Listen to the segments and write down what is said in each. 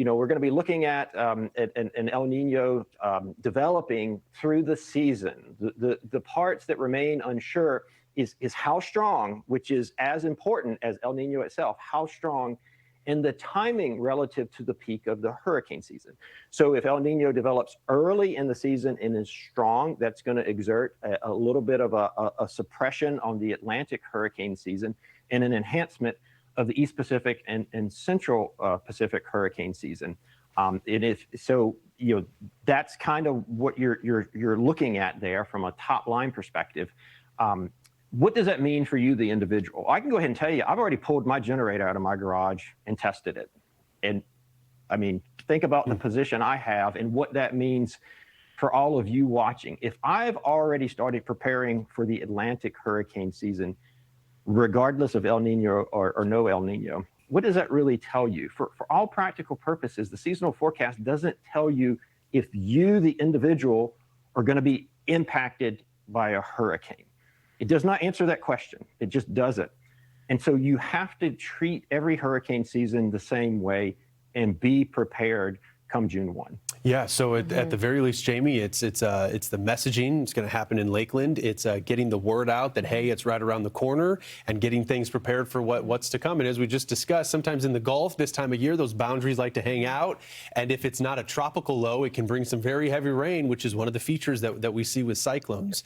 we're going to be looking at an El Nino developing through the season. The parts that remain unsure is how strong, which is as important as El Nino itself, how strong, and the timing relative to the peak of the hurricane season. So if El Nino develops early in the season and is strong, that's going to exert a little bit of a suppression on the Atlantic hurricane season and an enhancement of the East Pacific and Central Pacific hurricane season. That's kind of what you're looking at there from a top line perspective. What does that mean for you, the individual? I can go ahead and tell you, I've already pulled my generator out of my garage and tested it. And I mean, think about the position I have and what that means for all of you watching. If I've already started preparing for the Atlantic hurricane season, regardless of El Nino or no El Nino, what does that really tell you? For all practical purposes, the seasonal forecast doesn't tell you if you, the individual, are going to be impacted by a hurricane. It does not answer that question. It just doesn't. And so you have to treat every hurricane season the same way and be prepared come June 1. Yeah, so at the very least, Jamie, it's the messaging. It's going to happen in Lakeland. It's getting the word out that, hey, it's right around the corner and getting things prepared for what's to come. And as we just discussed, sometimes in the Gulf this time of year, those boundaries like to hang out. And if it's not a tropical low, it can bring some very heavy rain, which is one of the features that we see with cyclones.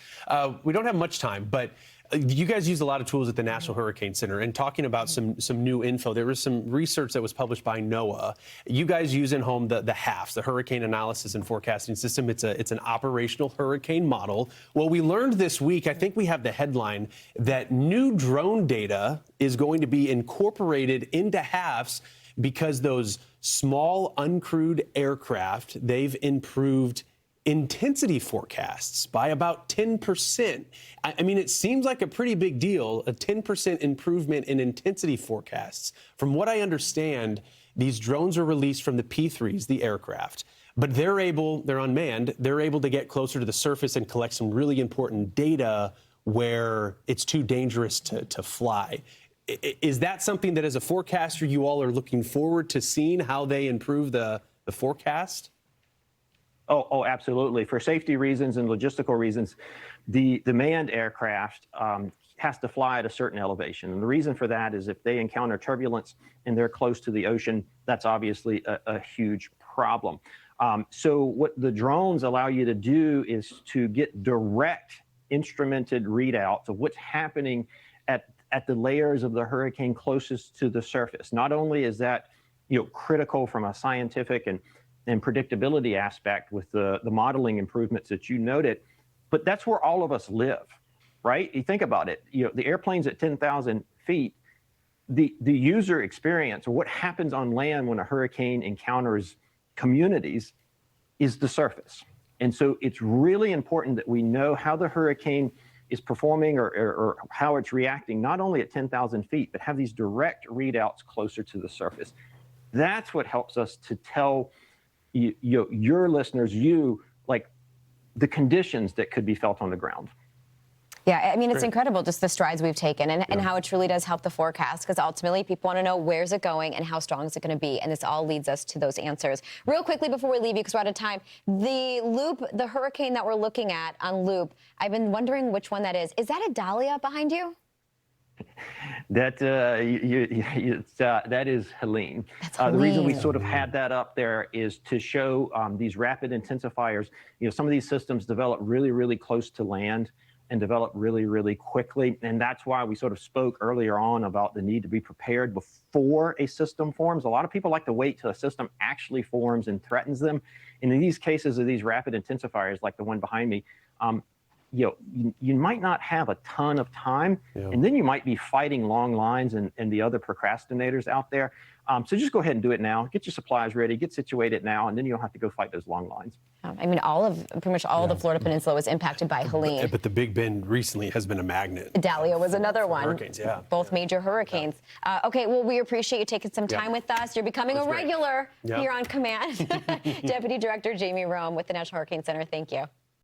We don't have much time, but you guys use a lot of tools at the National Hurricane Center, and talking about some new info. There was some research that was published by NOAA. You guys use in home the HAFS, the Hurricane Analysis and Forecasting System. It's an operational hurricane model. Well, we learned this week, I think we have the headline, that new drone data is going to be incorporated into HAFS because those small uncrewed aircraft, they've improved intensity forecasts by about 10%. I mean, it seems like a pretty big deal, a 10% improvement in intensity forecasts. From what I understand, these drones are released from the P-3s, the aircraft, but they're unmanned, they're able to get closer to the surface and collect some really important data where it's too dangerous to fly. Is that something that as a forecaster you all are looking forward to seeing how they improve the forecast? Oh, absolutely. For safety reasons and logistical reasons, the manned aircraft has to fly at a certain elevation. And the reason for that is if they encounter turbulence and they're close to the ocean, that's obviously a huge problem. So what the drones allow you to do is to get direct instrumented readouts of what's happening at the layers of the hurricane closest to the surface. Not only is that critical from a scientific and predictability aspect with the modeling improvements that you noted, but that's where all of us live, right? You think about it, the airplanes at 10,000 feet, the user experience, or what happens on land when a hurricane encounters communities, is the surface. And so it's really important that we know how the hurricane is performing or how it's reacting, not only at 10,000 feet, but have these direct readouts closer to the surface. That's what helps us to tell your listeners, like the conditions that could be felt on the ground. Yeah, I mean, it's incredible just the strides we've taken and how it truly does help the forecast, because ultimately people want to know where's it going and how strong is it going to be. And this all leads us to those answers. Real quickly before we leave you, because we're out of time, the hurricane that we're looking at on loop, I've been wondering which one that is. Is that a Dahlia behind you? That is Helene. The reason we sort of had that up there is to show these rapid intensifiers. Some of these systems develop really, really close to land and develop really, really quickly. And that's why we sort of spoke earlier on about the need to be prepared before a system forms. A lot of people like to wait till a system actually forms and threatens them. And in these cases of these rapid intensifiers, like the one behind me, you might not have a ton of time, and then you might be fighting long lines and the other procrastinators out there. So just go ahead and do it now. Get your supplies ready, get situated now, and then you don't have to go fight those long lines. I mean, pretty much all of the Florida Peninsula was impacted by Helene. But the Big Bend recently has been a magnet. Dahlia was another one. Hurricanes, yeah. Both major hurricanes. Okay, well, we appreciate you taking some time with us. You're becoming a regular here on Command. Deputy Director Jamie Rhome with the National Hurricane Center, thank you.